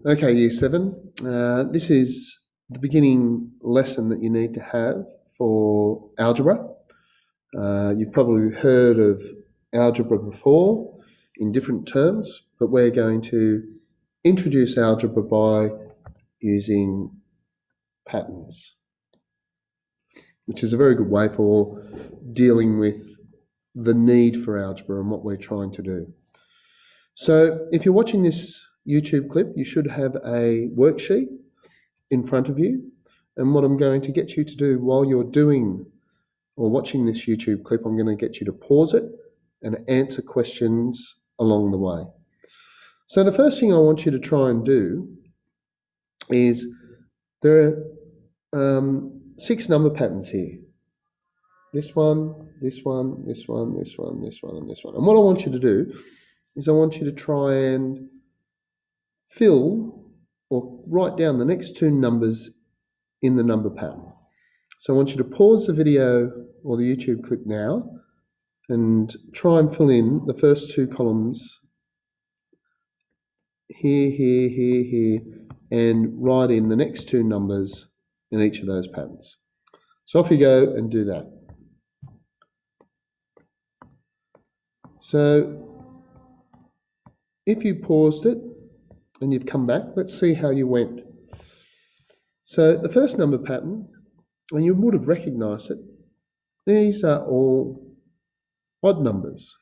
Okay, Year 7. This is the beginning lesson that you need to have for algebra. You've probably heard of algebra before in different terms, but we're going to introduce algebra by using patterns, which is a very good way for dealing with the need for algebra and what we're trying to do. So if you're watching this YouTube clip, you should have a worksheet in front of you. And what I'm going to get you to do while you're doing or watching this YouTube clip, I'm going to get you to pause it and answer questions along the way. So the first thing I want you to try and do is there are 6 number patterns here. This one, this one, this one, this one, this one, and this one. And what I want you to do is I want you to try and fill or write down the next 2 numbers in the number pattern. So I want you to pause the video or the YouTube clip now and try and fill in the first 2 columns here, here, here, here, and write in the next 2 numbers in each of those patterns. So off you go and do that. So if you paused it and you've come back, let's see how you went. So the first number pattern, and you would have recognised it, these are all odd numbers.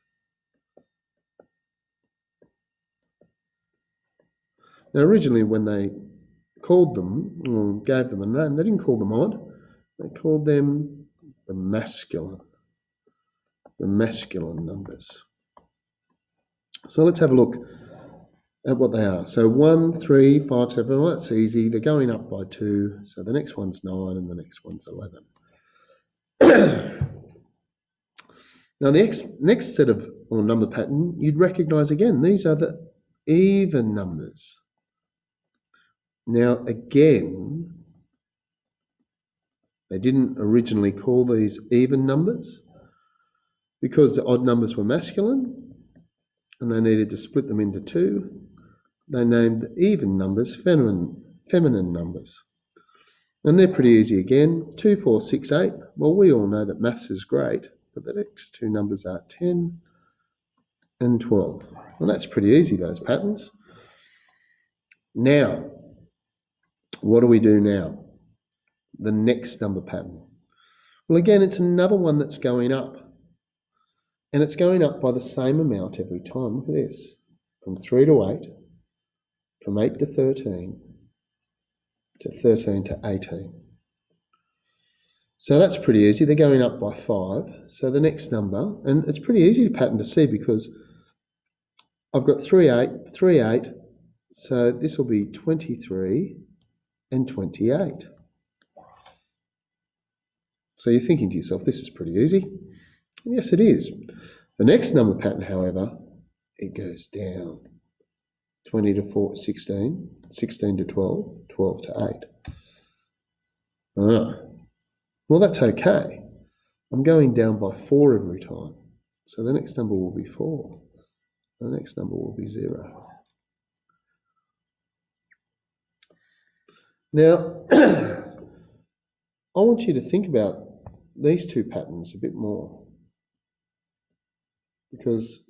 Now originally when they called them, or gave them a name, they didn't call them odd, they called them the masculine numbers. So let's have a look at what they are. So 1, 3, 5, 7, well, that's easy. They're going up by 2. So the next one's 9 and the next one's 11. Now the next set of or number pattern, you'd recognise again, these are the even numbers. Now again, they didn't originally call these even numbers because the odd numbers were masculine and they needed to split them into 2. They named the even numbers feminine numbers. And they're pretty easy again. 2, 4, 6, 8. Well, we all know that maths is great, but the next 2 numbers are 10 and 12. Well, that's pretty easy, those patterns. Now, what do we do now? The next number pattern. Well, again, it's another one that's going up. And it's going up by the same amount every time. Look at this. From 3 to 8. From 8 to 13, to 13 to 18. So that's pretty easy. They're going up by 5. So the next number, and it's pretty easy to pattern to see because I've got 3, 8, 3, 8. So this will be 23 and 28. So you're thinking to yourself, this is pretty easy. Yes, it is. The next number pattern, however, it goes down. 20 to 16, 16 to 12, 12 to 8. Well, that's okay. I'm going down by 4 every time. So the next number will be 4. The next number will be 0. Now, I want you to think about these 2 patterns a bit more because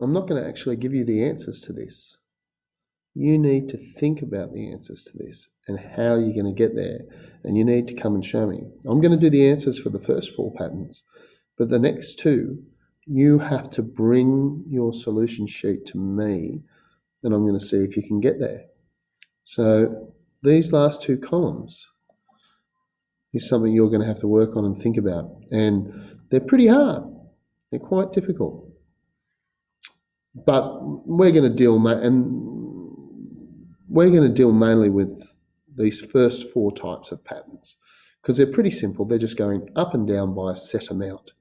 I'm not going to actually give you the answers to this. You need to think about the answers to this and how you're going to get there. And you need to come and show me. I'm going to do the answers for the first 4 patterns, but the next 2, you have to bring your solution sheet to me and I'm going to see if you can get there. So these last 2 columns is something you're going to have to work on and think about. And they're pretty hard. They're quite difficult. But we're going to deal mainly with these first 4 types of patterns because they're pretty simple. They're just going up and down by a set amount.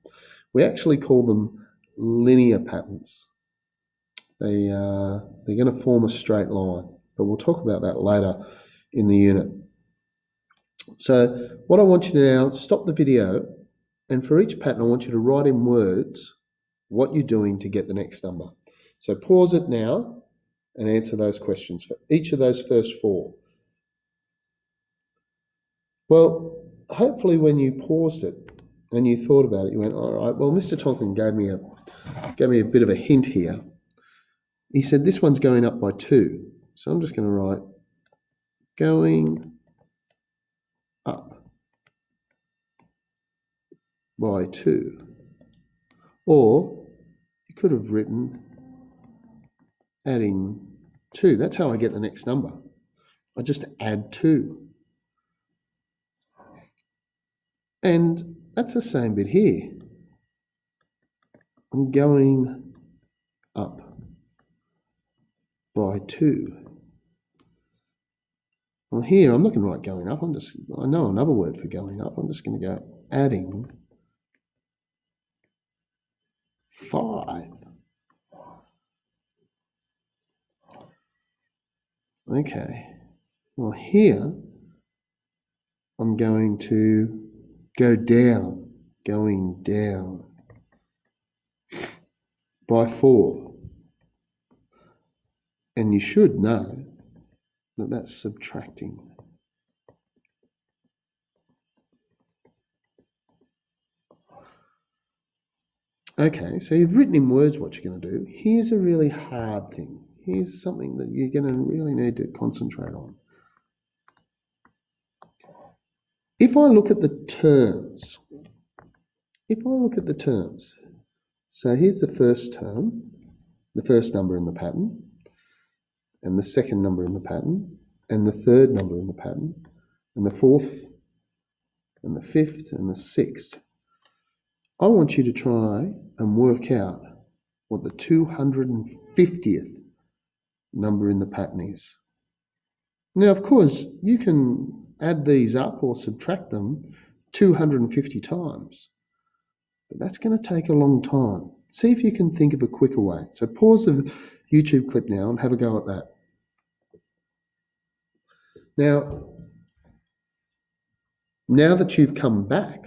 We actually call them linear patterns. They're going to form a straight line, but we'll talk about that later in the unit. So what I want you to now, stop the video, and for each pattern I want you to write in words what you're doing to get the next number. So pause it now and answer those questions for each of those first four. Well, hopefully when you paused it and you thought about it, you went, all right, well, Mr. Tonkin gave me a bit of a hint here. He said this one's going up by 2. So I'm just going to write going up by 2. Or you could have written adding 2. That's how I get the next number. I just add 2. And that's the same bit here. I'm going up by 2. Well, here I'm not going to write going up. I know another word for going up. I'm just going to go adding 5. Okay. Well, here I'm going to go down, going down by 4. And you should know that that's subtracting. Okay, so you've written in words what you're going to do. Here's a really hard thing. Here's something that you're going to really need to concentrate on. If I look at the terms, so here's the first term, the first number in the pattern, and the second number in the pattern, and the third number in the pattern, and the fourth, and the fifth, and the sixth. I want you to try and work out what the 250th number in the pattern is. Now, of course, you can add these up or subtract them 250 times, but that's going to take a long time. See if you can think of a quicker way. So pause the YouTube clip now and have a go at that. Now that you've come back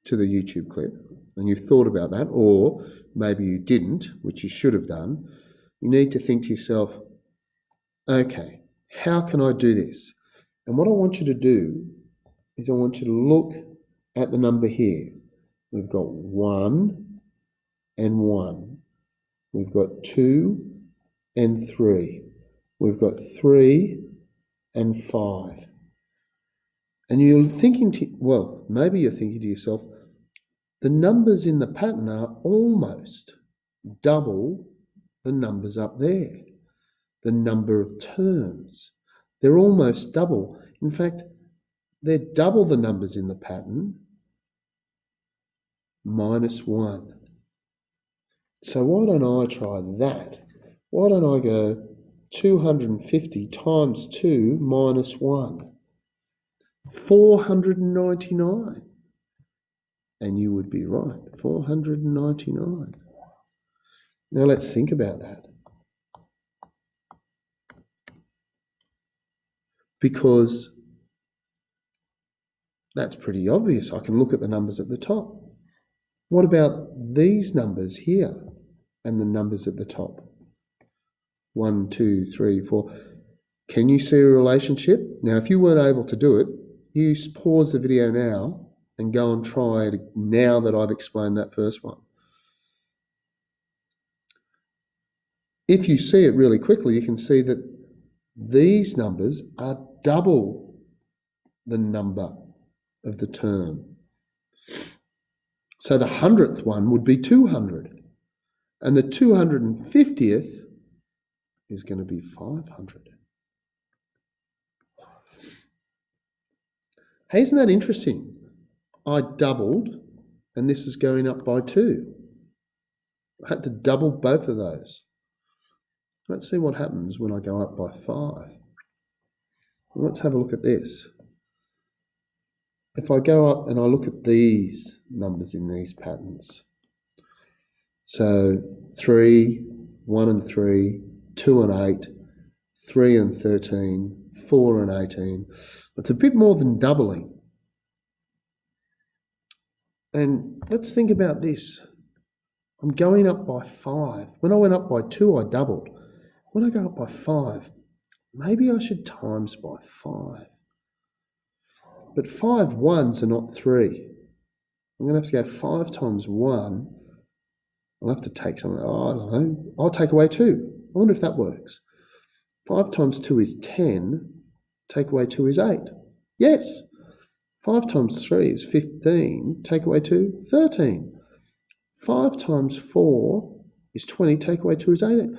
to the YouTube clip and you've thought about that, or maybe you didn't, which you should have done, you need to think to yourself, okay, how can I do this? And what I want you to do is I want you to look at the number here. We've got 1 and 1. We've got 2 and 3. We've got 3 and 5. And you're thinking maybe you're thinking to yourself, the numbers in the pattern are almost double the numbers up there. The number of terms, they're almost double. In fact, they're double the numbers in the pattern minus 1. So why don't I try that? Why don't I go 250 times 2 minus 1? 499. And you would be right, 499. Now let's think about that. Because that's pretty obvious. I can look at the numbers at the top. What about these numbers here and the numbers at the top? 1, 2, 3, 4. Can you see a relationship? Now, if you weren't able to do it, you pause the video now and go and try it now that I've explained that first one. If you see it really quickly, you can see that these numbers are double the number of the term. So the 100th one would be 200. And the 250th is going to be 500. Hey, isn't that interesting? I doubled, and this is going up by 2. I had to double both of those. Let's see what happens when I go up by 5. Let's have a look at this. If I go up and I look at these numbers in these patterns, so 3, 1 and 3, 2 and 8, 3 and 13, 4 and 18, it's a bit more than doubling. And let's think about this. I'm going up by 5. When I went up by 2, I doubled. when I go up by 5, maybe I should times by 5. But 5 ones are not 3. I'm going to have to go 5 times 1. I'll have to take something. Oh, I don't know. I'll take away 2. I wonder if that works. 5 times 2 is 10. Take away 2 is 8. Yes. 5 times 3 is 15. Take away 2, 13. 5 times 4 is 20. Take away 2 is 18.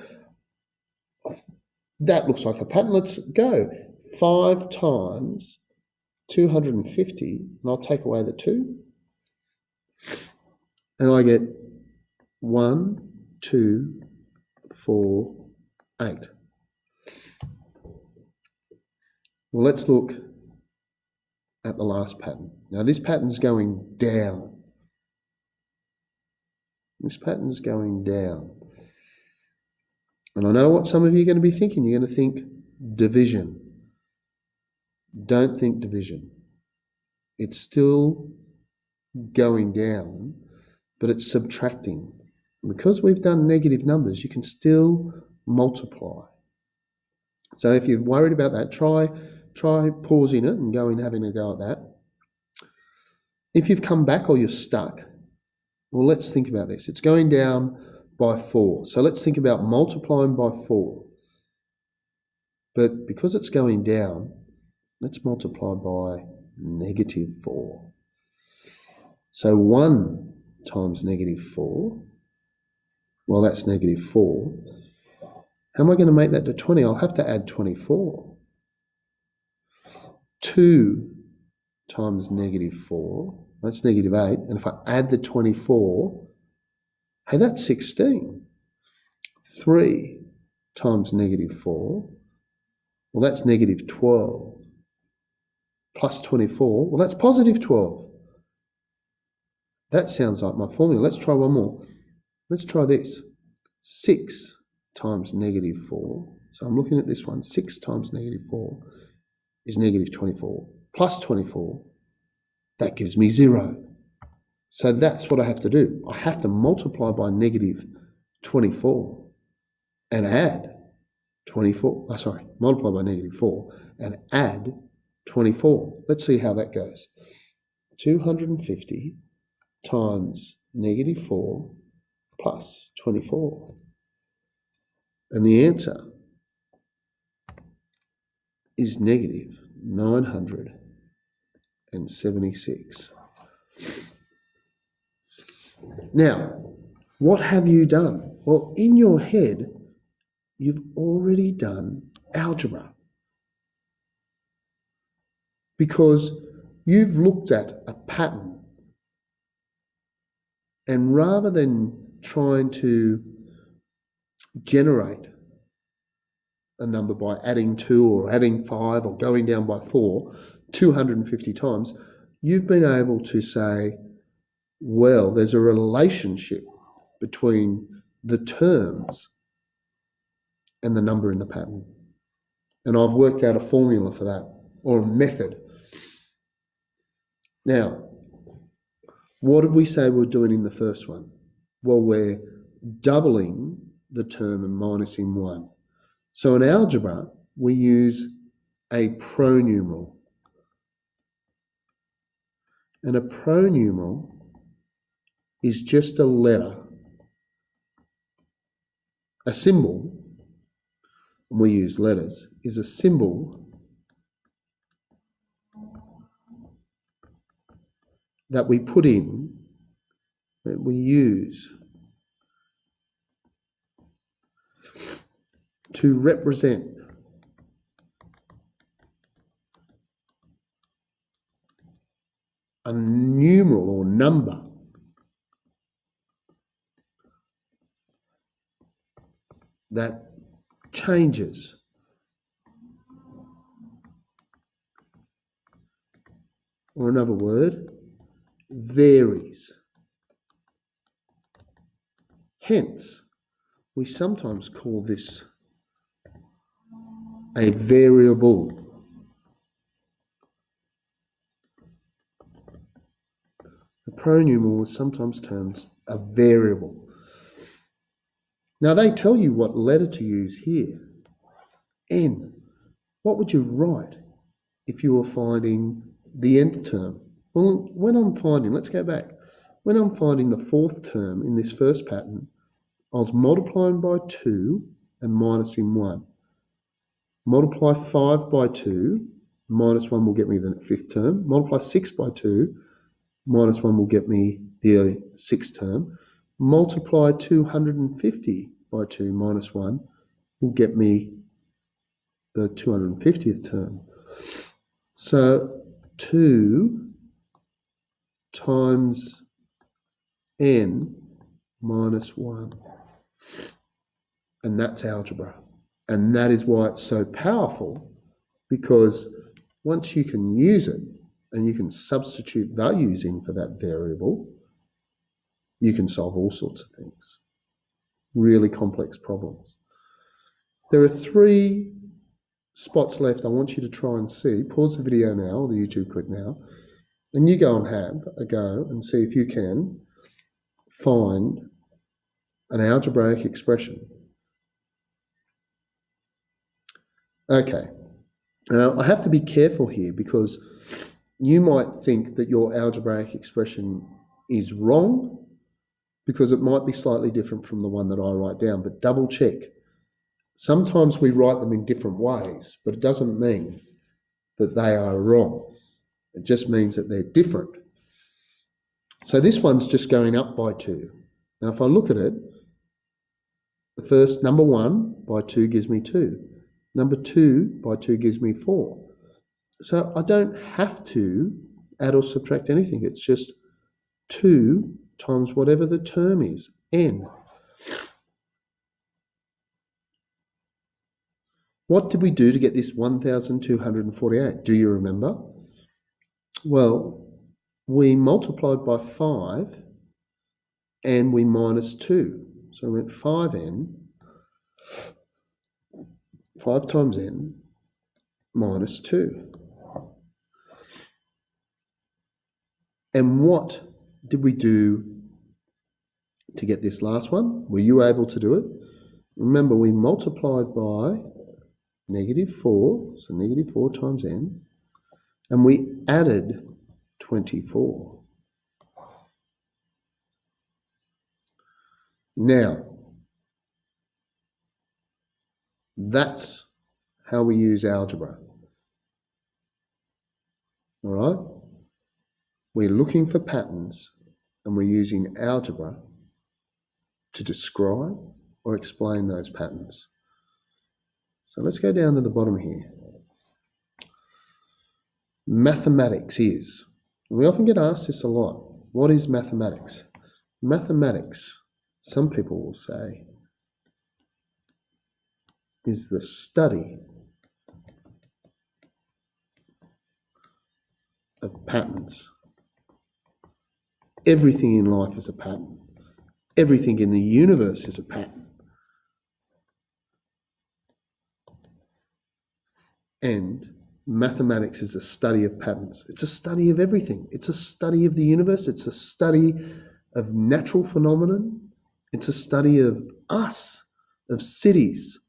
That looks like a pattern. Let's go. 5 times 250, and I'll take away the 2. And I get 1, 2, 4, 8. Well, let's look at the last pattern. Now, this pattern's going down. This pattern's going down. And I know what some of you are going to be thinking. You're going to think division. Don't think division. It's still going down, but it's subtracting. Because we've done negative numbers, you can still multiply. So if you're worried about that, try pausing it and having a go at that. If you've come back or you're stuck, well, let's think about this. It's going down by 4. So let's think about multiplying by 4. But because it's going down, let's multiply by negative 4. So 1 times negative 4, well, that's negative 4. How am I going to make that to 20? I'll have to add 24. 2 times negative 4, that's negative 8. And if I add the 24, hey, that's 16. 3 times negative 4, well, that's negative 12. Plus 24, well, that's positive 12. That sounds like my formula. Let's try one more. Let's try this. 6 times negative 4. So I'm looking at this one. 6 times negative 4 is negative 24. Plus 24, that gives me 0. So that's what I have to do. I have to multiply by negative 24 and add 24. Multiply by negative 4 and add 24. Let's see how that goes. 250 times negative 4 plus 24. And the answer is negative 976. Now, what have you done? Well, in your head, you've already done algebra. Because you've looked at a pattern, and rather than trying to generate a number by adding 2 or adding 5 or going down by 4 250 times, you've been able to say, well, there's a relationship between the terms and the number in the pattern. And I've worked out a formula for that, or a method. Now, what did we say we're doing in the first one? Well, we're doubling the term and minusing 1. So in algebra, we use a pronumeral. And a pronumeral is just a letter, a symbol, and we use letters, is a symbol that we put in, that we use to represent a numeral or number that changes. Or another word, varies. Hence, we sometimes call this a variable. A pronumeral is sometimes termed a variable. Now they tell you what letter to use here. N. What would you write if you were finding the nth term? Well, let's go back. When I'm finding the fourth term in this first pattern, I was multiplying by 2 and minusing 1. Multiply 5 by 2, minus 1 will get me the fifth term. Multiply 6 by 2, minus 1 will get me the sixth term. Multiply 250 by 2 minus 1 will get me the 250th term. So 2 times n minus 1. And that's algebra. And that is why it's so powerful, because once you can use it and you can substitute values in for that variable, you can solve all sorts of things, really complex problems. There are 3 spots left I want you to try and see. Pause the video now, or the YouTube clip now, and you go and have a go and see if you can find an algebraic expression. Okay, now I have to be careful here because you might think that your algebraic expression is wrong because it might be slightly different from the one that I write down, but double check. Sometimes we write them in different ways, but it doesn't mean that they are wrong. It just means that they're different. So this one's just going up by 2. Now if I look at it, the first number 1 by 2 gives me 2. Number 2 by 2 gives me 4. So I don't have to add or subtract anything. It's just 2 times whatever the term is, n. What did we do to get this 1,248? Do you remember? Well, we multiplied by 5 and we minus 2. So we went 5n, 5 times n minus 2. And what did we do to get this last one? Were you able to do it? Remember, we multiplied by -4, so -4 times n, and we added 24. Now, that's how we use algebra. All right? We're looking for patterns and we're using algebra to describe or explain those patterns. So let's go down to the bottom here. Mathematics is, we often get asked this a lot, what is mathematics? Mathematics, some people will say, is the study of patterns. Everything in life is a pattern. Everything in the universe is a pattern. And mathematics is a study of patterns. It's a study of everything. It's a study of the universe. It's a study of natural phenomenon. It's a study of us, of cities,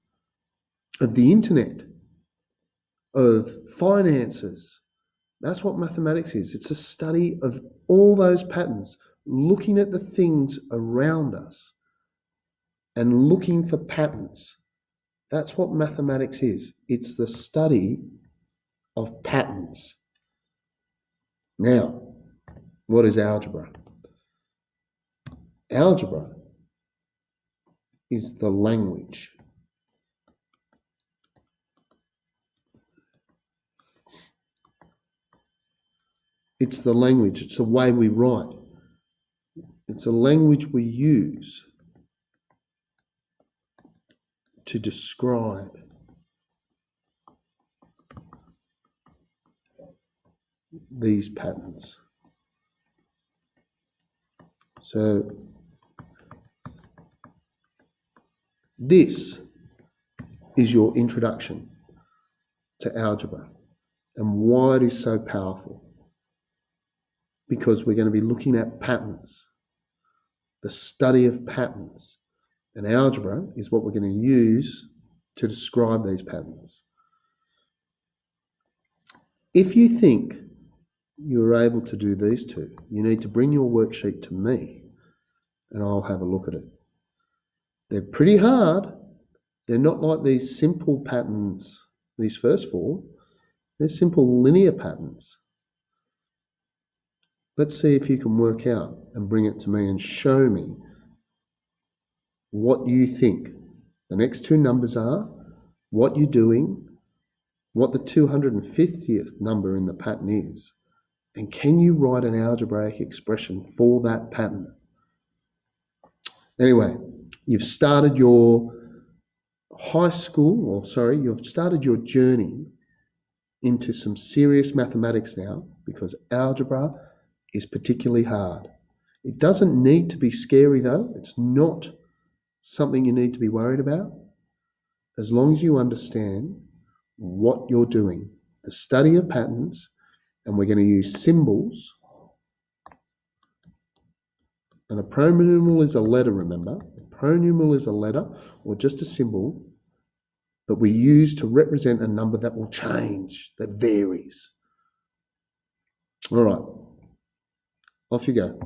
of the internet, of finances. That's what mathematics is. It's a study of all those patterns, looking at the things around us and looking for patterns. That's what mathematics is. It's the study of patterns. Now, what is algebra? Algebra is the language. It's the language. It's the way we write. It's a language we use to describe these patterns. So this is your introduction to algebra and why it is so powerful. Because we're going to be looking at patterns, the study of patterns, And algebra is what we're going to use to describe these patterns. If you think you're able to do these two, you need to bring your worksheet to me and I'll have a look at it. They're pretty hard. They're not like these simple patterns, these first four. They're simple linear patterns. Let's see if you can work out and bring it to me and show me what you think the next two numbers are, what you're doing, what the 250th number in the pattern is, and can you write an algebraic expression for that pattern? Anyway, you've started your you've started your journey into some serious mathematics now, because algebra is particularly hard. It doesn't need to be scary though. It's not something you need to be worried about, as long as you understand what you're doing, the study of patterns, and we're going to use symbols. And a pronumeral is a letter, remember? A pronumeral is a letter or just a symbol that we use to represent a number that will change, that varies. All right, off you go.